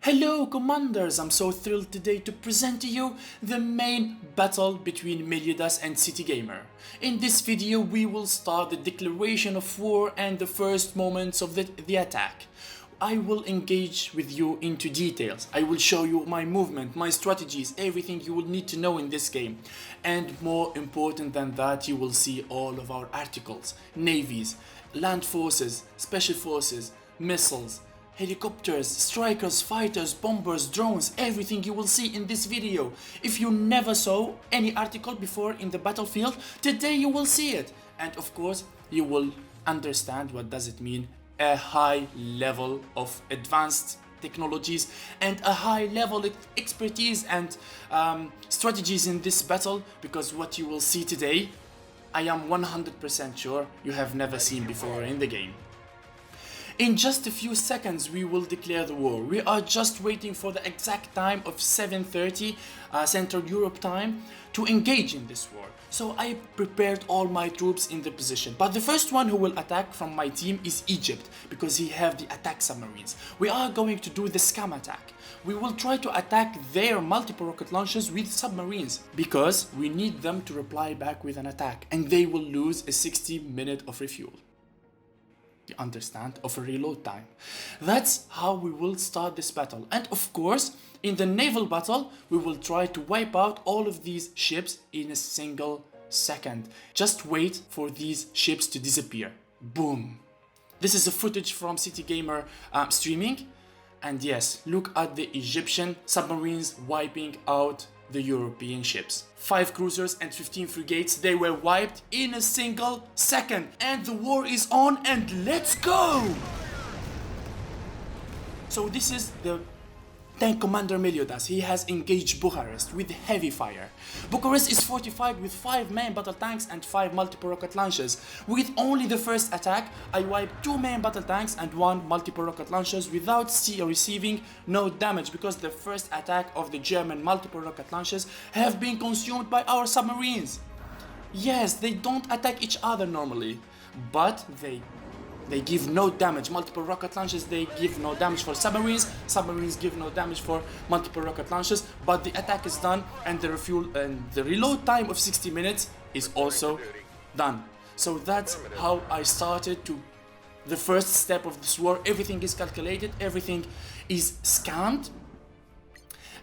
Hello commanders, I'm so thrilled today to present to you the main battle between Melliodas and City Gamer. In this video we will start the declaration of war and the first moments of the attack. I will engage with you into details. I will show you my movement, my strategies, everything you will need to know in this game. And more important than that, you will see all of our articles, navies, land forces, special forces, missiles, helicopters, strikers, fighters, bombers, drones, everything you will see in this video. If you never saw any article before in the battlefield, today you will see it. And of course, you will understand what does it mean, a high level of advanced technologies and a high level of expertise and strategies in this battle, because what you will see today, I am 100% sure you have never seen before in the game. In just a few seconds we will declare the war. We are just waiting for the exact time of 7:30 Central Europe time to engage in this war. So I prepared all my troops in the position. But the first one who will attack from my team is Egypt, because he have the attack submarines. We are going to do the scam attack. We will try to attack their multiple rocket launchers with submarines, because we need them to reply back with an attack, and they will lose a 60-minute of refuel. You understand, of a reload time. That's how we will start this battle. And of course, in the naval battle, we will try to wipe out all of these ships in a single second. Just wait for these ships to disappear. Boom. This is a footage from City Gamer streaming. And yes, look at the Egyptian submarines wiping out the European ships. 5 cruisers and 15 frigates, they were wiped in a single second. And the war is on, and let's go! So this is the tank commander Melliodas. He has engaged Bucharest with heavy fire. Bucharest is fortified with 5 main battle tanks and 5 multiple rocket launchers. With only the first attack, I wiped 2 main battle tanks and 1 multiple rocket launchers without receiving no damage, because the first attack of the German multiple rocket launchers have been consumed by our submarines. Yes, they don't attack each other normally, but they give no damage. Multiple rocket launchers, they give no damage for submarines. Submarines give no damage for multiple rocket launchers. But the attack is done, and the refuel and the reload time of 60 minutes is also done. So that's how I started to the first step of this war. Everything is calculated, everything is scanned,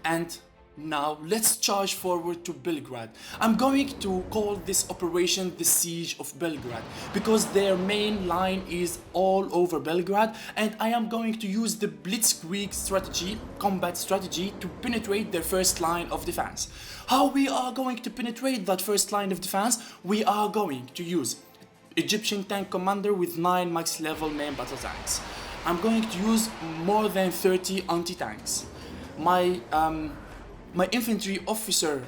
and now let's charge forward to Belgrade. I'm going to call this operation the Siege of Belgrade, because their main line is all over Belgrade, and I am going to use the blitzkrieg strategy, combat strategy, to penetrate their first line of defense. How we are going to penetrate that first line of defense? We are going to use Egyptian tank commander with 9 max level main battle tanks. I'm going to use more than 30 anti-tanks. My infantry officer,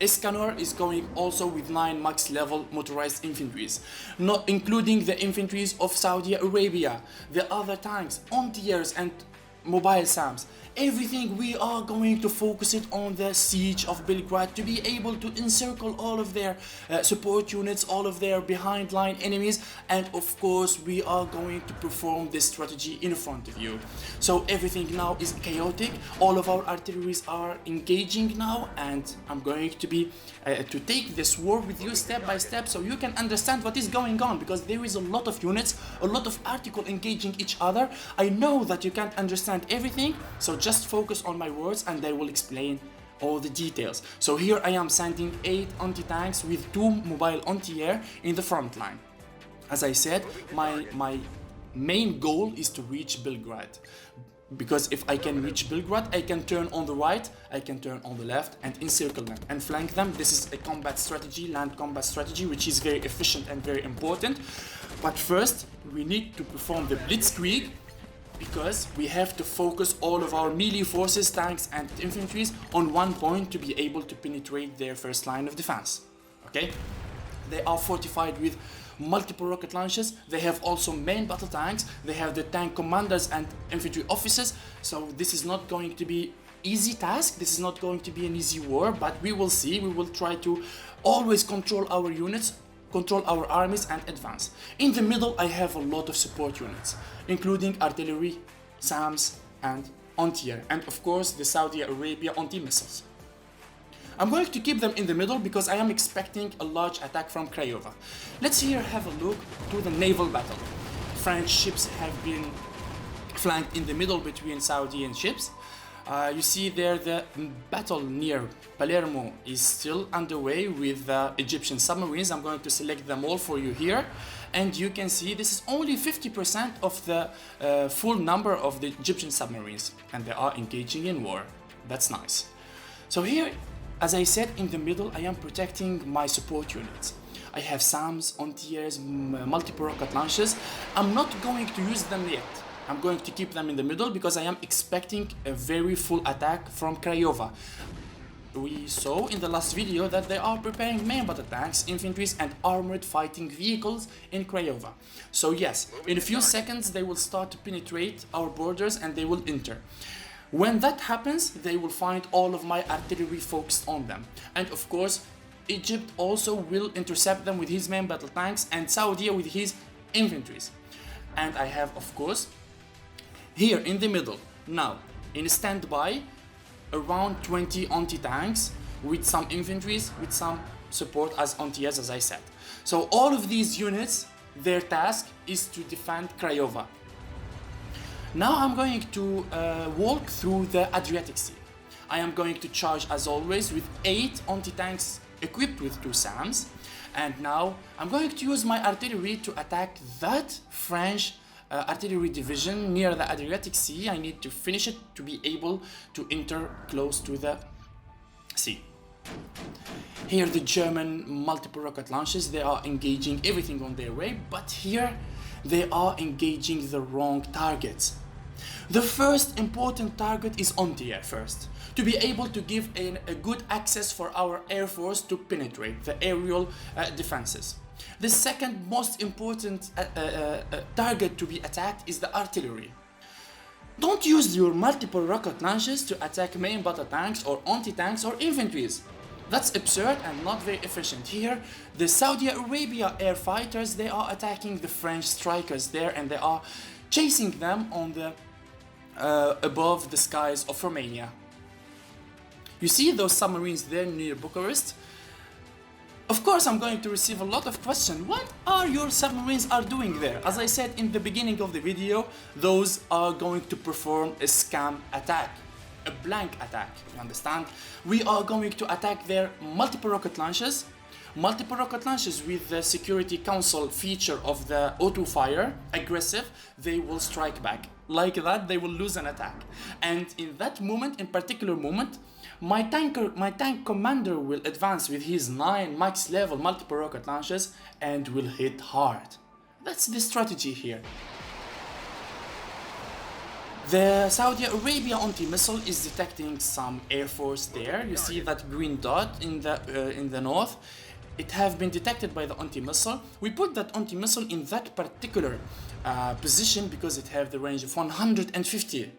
Escanor, is going also with 9 max level motorized infantries, not including the infantries of Saudi Arabia, the other tanks, anti-airs and mobile SAMs. Everything, we are going to focus it on the siege of Belgrade to be able to encircle all of their support units, all of their behind line enemies, and of course we are going to perform this strategy in front of you. So everything now is chaotic, all of our artilleries are engaging now, and I'm going to be to take this war with you step by step so you can understand what is going on, because there is a lot of units, a lot of articles engaging each other. I know that you can't understand everything, so just focus on my words and I will explain all the details. So here I am sending 8 anti-tanks with 2 mobile anti-air in the front line. As I said, my main goal is to reach Belgrade, because if I can reach Belgrade, I can turn on the right, I can turn on the left and encircle them and flank them. This is a combat strategy, land combat strategy, which is very efficient and very important. But first we need to perform the blitzkrieg, because we have to focus all of our melee forces, tanks and infantries on one point to be able to penetrate their first line of defense. Okay? They are fortified with multiple rocket launchers, they have also main battle tanks, they have the tank commanders and infantry officers, so this is not going to be easy task, this is not going to be an easy war, but we will see. We will try to always control our units, control our armies and advance. In the middle I have a lot of support units, including artillery, SAMs and anti-air, and of course the Saudi Arabia anti-missiles. I'm going to keep them in the middle because I am expecting a large attack from Craiova. Let's here have a look to the naval battle. French ships have been flanked in the middle between Saudi and ships. You see there the battle near Palermo is still underway with the Egyptian submarines. I'm going to select them all for you here. And you can see this is only 50% of the full number of the Egyptian submarines. And they are engaging in war. That's nice. So here, as I said, in the middle, I am protecting my support units. I have SAMs, anti-airs, multiple rocket launches. I'm not going to use them yet. I'm going to keep them in the middle because I am expecting a very full attack from Craiova. We saw in the last video that they are preparing main battle tanks, infantries and armored fighting vehicles in Craiova. So yes, in a few seconds they will start to penetrate our borders and they will enter. When that happens, they will find all of my artillery focused on them. And of course, Egypt also will intercept them with his main battle tanks and Saudi with his infantries. And I have, of course, here in the middle, now, in standby, around 20 anti-tanks with some infantries, with some support as anti-airs, as I said. So all of these units, their task is to defend Craiova. Now I'm going to walk through the Adriatic Sea. I am going to charge as always with 8 anti-tanks equipped with 2 SAMs. And now I'm going to use my artillery to attack that French artillery division near the Adriatic Sea. I need to finish it to be able to enter close to the sea. Here the German multiple rocket launches, they are engaging everything on their way, but here they are engaging the wrong targets. The first important target is anti-air first, to be able to give a good access for our air force to penetrate the aerial defenses. The second most important target to be attacked is the artillery. Don't use your multiple rocket launches to attack main battle tanks or anti-tanks or infantries. That's absurd and not very efficient. Here, the Saudi Arabia air fighters, they are attacking the French strikers there and they are chasing them on the above the skies of Romania. You see those submarines there near Bucharest? Of course, I'm going to receive a lot of questions. What are your submarines doing there? As I said in the beginning of the video, those are going to perform a scam attack, a blank attack, you understand? We are going to attack their multiple rocket launches with the Security Council feature of the auto fire, aggressive, they will strike back. Like that, they will lose an attack. And in that moment, in particular moment, my tank commander will advance with his 9 max level multiple rocket launches and will hit hard. That's the strategy here. The Saudi Arabia anti-missile is detecting some air force there. You see that green dot in the north. It has been detected by the anti-missile. We put that anti-missile in that particular position because it has the range of 150.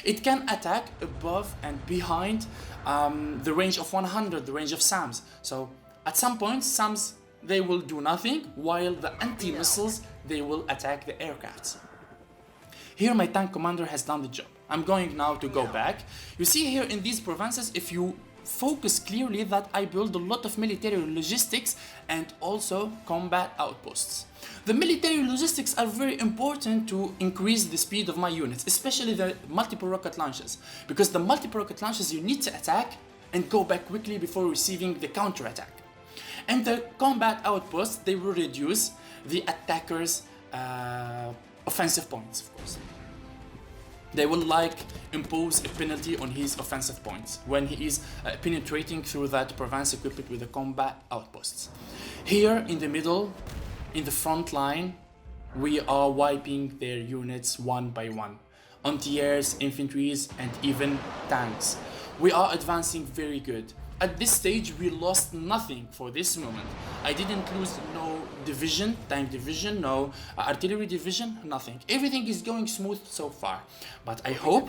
It can attack above and behind the range of 100, the range of SAMs. So at some point, SAMs, they will do nothing, while the anti-missiles, they will attack the aircrafts. Here my tank commander has done the job. I'm going now to go back. You see here in these provinces, if you focus clearly, that I build a lot of military logistics and also combat outposts. The military logistics are very important to increase the speed of my units, especially the multiple rocket launches, because the multiple rocket launches you need to attack and go back quickly before receiving the counter attack. And the combat outposts, they will reduce the attacker's offensive points, of course. They will impose a penalty on his offensive points when he is penetrating through that province equipped with the combat outposts. Here in the middle, in the front line, we are wiping their units one by one. Anti-airs, infantries, and even tanks. We are advancing very good. At this stage, we lost nothing for this moment. I didn't lose no division, tank division, no artillery division, nothing. Everything is going smooth so far. But I hope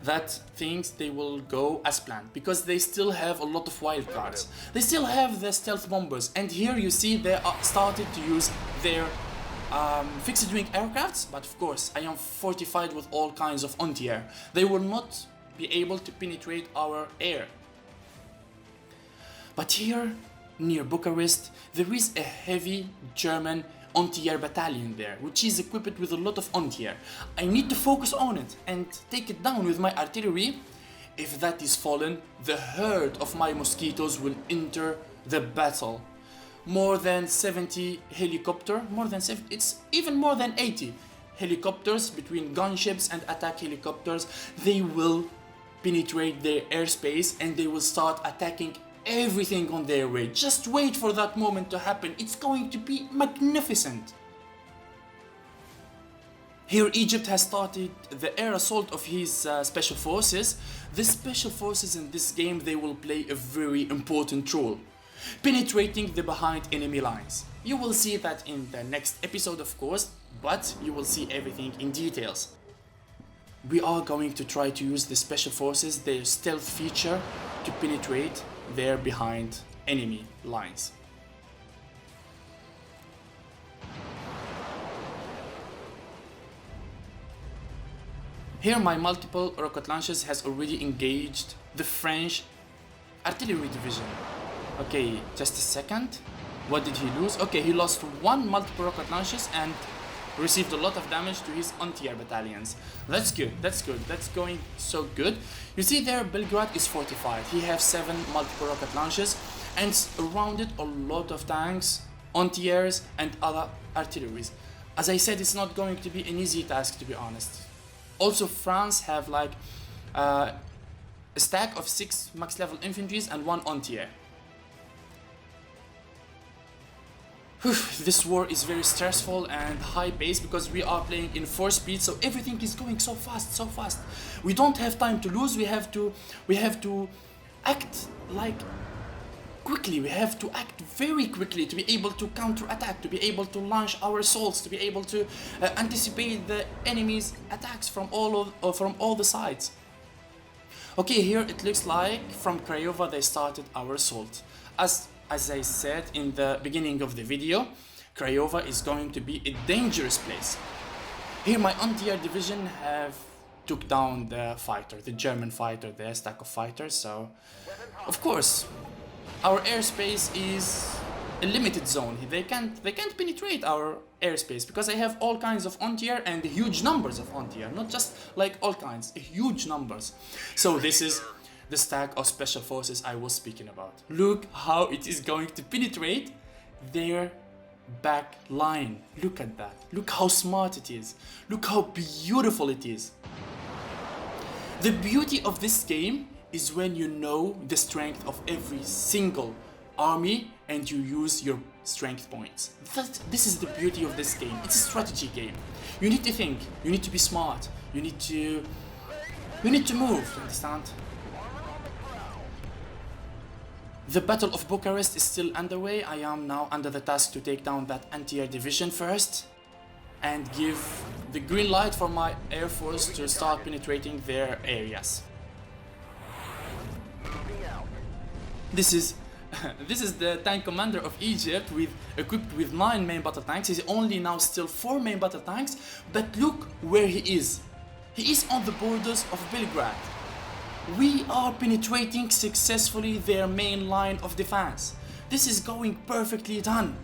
that things, they will go as planned, because they still have a lot of wild cards. They still have the stealth bombers, and here you see they are started to use their fixed-wing aircrafts, but of course I am fortified with all kinds of anti-air. They will not be able to penetrate our air. But here, near Bucharest, there is a heavy German anti-air battalion there, which is equipped with a lot of anti-air. I need to focus on it and take it down with my artillery. If that is fallen, the herd of my mosquitoes will enter the battle. More than 70 it's even more than 80 helicopters between gunships and attack helicopters. They will penetrate their airspace and they will start attacking everything on their way. Just wait for that moment to happen. It's going to be magnificent. Here Egypt has started the air assault of his special forces. The special forces in this game, they will play a very important role, penetrating the behind enemy lines. You will see that in the next episode, of course, but you will see everything in details. We are going to try to use the special forces, their stealth feature, to penetrate their behind enemy lines. Here my multiple rocket launchers has already engaged the French artillery division. Okay, just a second. What did he lose? Okay, he lost one multiple rocket launchers and received a lot of damage to his anti-air battalions. That's good, that's good, that's going so good. You see there, Belgrade is fortified. He has 7 multiple rocket launchers and around it a lot of tanks, anti-airs and other artilleries. As I said, it's not going to be an easy task, to be honest. Also, France have like a stack of 6 max level infantries and 1 anti-air. This war is very stressful and high paced because we are playing in 4 speed, so everything is going so fast, so fast. We don't have time to lose. We have to act like quickly. We have to act very quickly to be able to counter-attack, to be able to launch our assaults, to be able to anticipate the enemy's attacks from all the sides. Okay, here it looks like from Craiova they started our assault. As I said in the beginning of the video, Craiova is going to be a dangerous place. Here my anti-air division have took down the fighter, the German fighter, the stack of fighters, so of course our airspace is a limited zone. They can't penetrate our airspace because I have all kinds of anti-air and huge numbers of anti-air, not just like all kinds, huge numbers. So this is the stack of special forces I was speaking about. Look how it is going to penetrate their back line. Look at that. Look how smart it is. Look how beautiful it is. The beauty of this game is when you know the strength of every single army and you use your strength points. This is the beauty of this game. It's a strategy game. You need to think, you need to be smart, you need to move, understand? The Battle of Bucharest is still underway. I am now under the task to take down that anti-air division first and give the green light for my air force to start penetrating their areas. This is the tank commander of Egypt equipped with 9 main battle tanks. He's only now still 4 main battle tanks, but look where he is. He is on the borders of Belgrade. We are penetrating successfully their main line of defense. This is going perfectly done.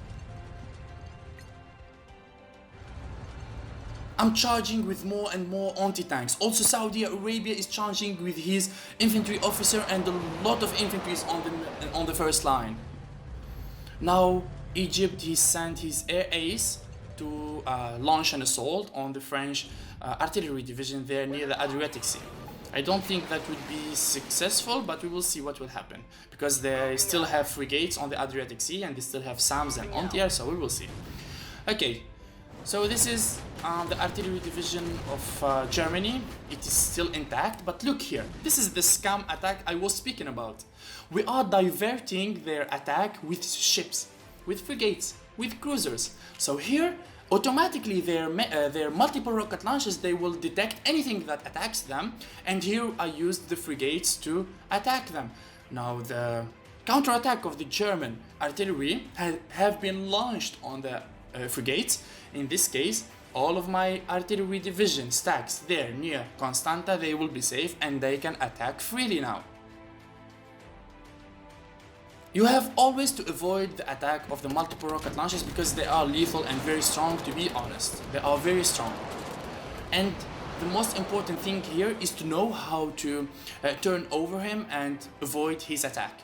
I'm charging with more and more anti-tanks. Also Saudi Arabia is charging with his infantry officer and a lot of infantry is on the first line. Now Egypt, he sent his air ace to launch an assault on the French artillery division there near the Adriatic Sea. I don't think that would be successful, but we will see what will happen because they still have frigates on the Adriatic Sea and they still have SAMs and anti-air, so we will see. Okay, so this is the artillery division of Germany. It is still intact, but look here. This is the scam attack I was speaking about. We are diverting their attack with ships, with frigates, with cruisers. So here, automatically their multiple rocket launchers, they will detect anything that attacks them, and here I used the frigates to attack them. Now the counterattack of the German artillery have been launched on the frigates. In this case, all of my artillery division stacks there near Constanta, they will be safe and they can attack freely now. You have always to avoid the attack of the multiple rocket launchers because they are lethal and very strong, to be honest. They are very strong. And the most important thing here is to know how to turn over him and avoid his attack.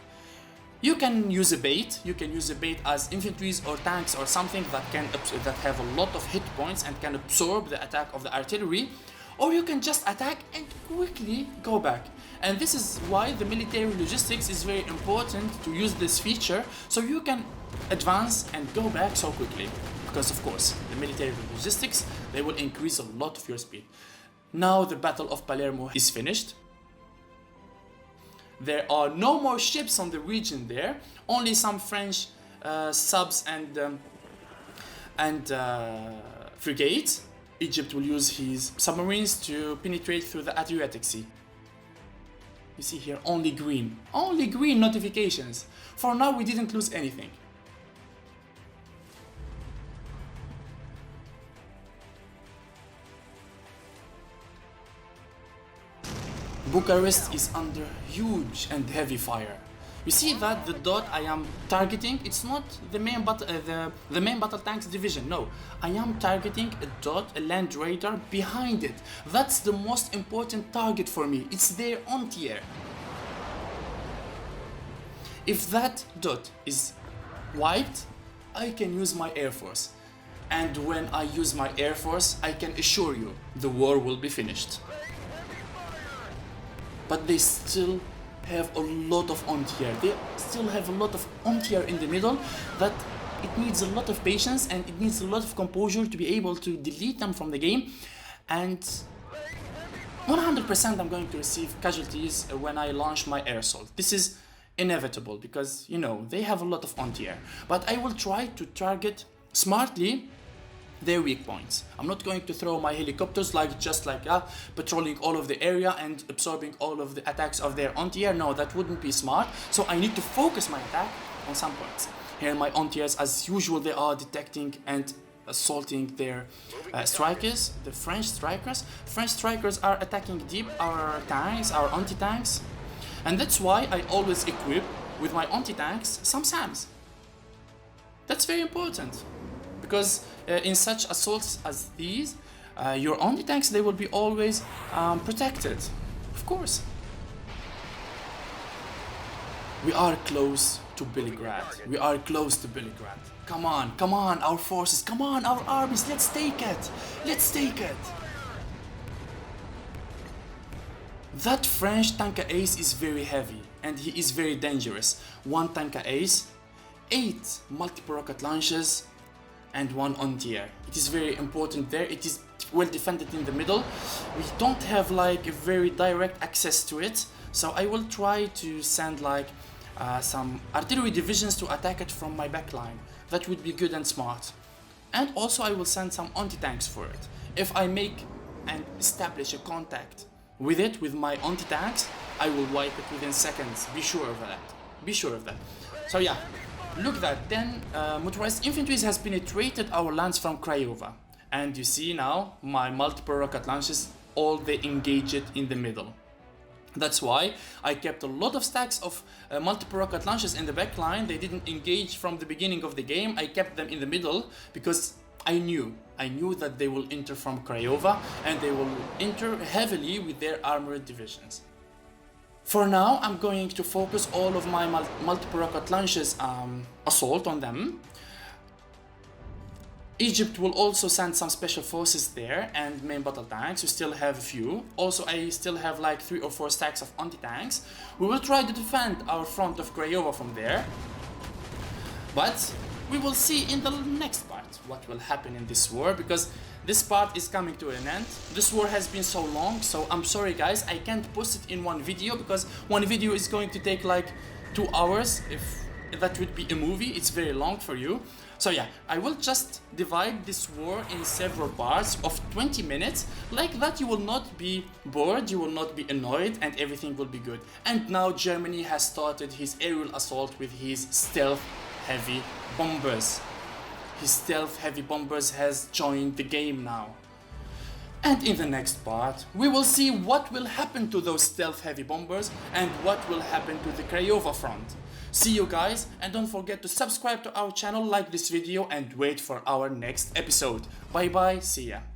You can use a bait. You can use a bait as infantries or tanks or something that have a lot of hit points and can absorb the attack of the artillery, or you can just attack and quickly go back. And this is why the military logistics is very important to use this feature, so you can advance and go back so quickly. Because of course, the military logistics, they will increase a lot of your speed. Now the Battle of Palermo is finished. There are no more ships on the region there, only some French subs and frigates. Egypt will use his submarines to penetrate through the Adriatic Sea. You see here, only green notifications. For now, we didn't lose anything. Bucharest is under huge and heavy fire. You see that the dot I am targeting, it's not the main battle tanks division, no. I am targeting a dot, a land radar behind it. That's the most important target for me. It's their anti-air. If that dot is wiped, I can use my air force. And when I use my air force, I can assure you the war will be finished. But they still have a lot of anti-air. They still have a lot of anti-air in the middle that it needs a lot of patience and it needs a lot of composure to be able to delete them from the game. And 100% I'm going to receive casualties when I launch my air assault. This is inevitable because, you know, they have a lot of anti-air. But I will try to target smartly their weak points. I'm not going to throw my helicopters just like patrolling all of the area and absorbing all of the attacks of their anti-air. No, that wouldn't be smart. So I need to focus my attack on some points. Here my anti-airs, as usual, they are detecting and assaulting their strikers, the French strikers. French strikers are attacking deep our tanks, our anti-tanks. And that's why I always equip with my anti-tanks some SAMs. That's very important. Because in such assaults as these, your anti-tanks, they will be always protected, of course. We are close to Belgrade. We are close to Belgrade. Come on, our forces, come on, our armies, let's take it. Let's take it. That French tanker ace is very heavy and he is very dangerous. One tanker ace, 8 multiple rocket launches, and 1 anti-air. It is very important there. It is well defended in the middle. We don't have like a very direct access to it, so I will try to send like some artillery divisions to attack it from my backline. That would be good and smart. And also I will send some anti-tanks for it. If I make and establish a contact with it, with my anti-tanks, I will wipe it within seconds. Be sure of that. Be sure of that. So yeah. Look that, then motorized infantry has penetrated our lands from Craiova. And you see now my multiple rocket launches, all they engage it in the middle. That's why I kept a lot of stacks of multiple rocket launches in the back line. They didn't engage from the beginning of the game. I kept them in the middle because I knew that they will enter from Craiova and they will enter heavily with their armored divisions. For now, I'm going to focus all of my multiple rocket launches assault on them. Egypt will also send some special forces there and main battle tanks. We still have a few. Also, I still have like 3 or 4 stacks of anti-tanks. We will try to defend our front of Craiova from there. But we will see in the next part what will happen in this war, because this part is coming to an end. This war has been so long, so I'm sorry guys, I can't post it in one video because one video is going to take like 2 hours. If that would be a movie, it's very long for you. So yeah, I will just divide this war in several parts of 20 minutes. Like that you will not be bored, you will not be annoyed, and everything will be good. And now Germany has started his aerial assault with his stealth heavy bombers. his stealth heavy bombers has joined the game now. And in the next part, we will see what will happen to those stealth heavy bombers and what will happen to the Craiova front. See you guys, and don't forget to subscribe to our channel, like this video, and wait for our next episode. Bye bye, see ya.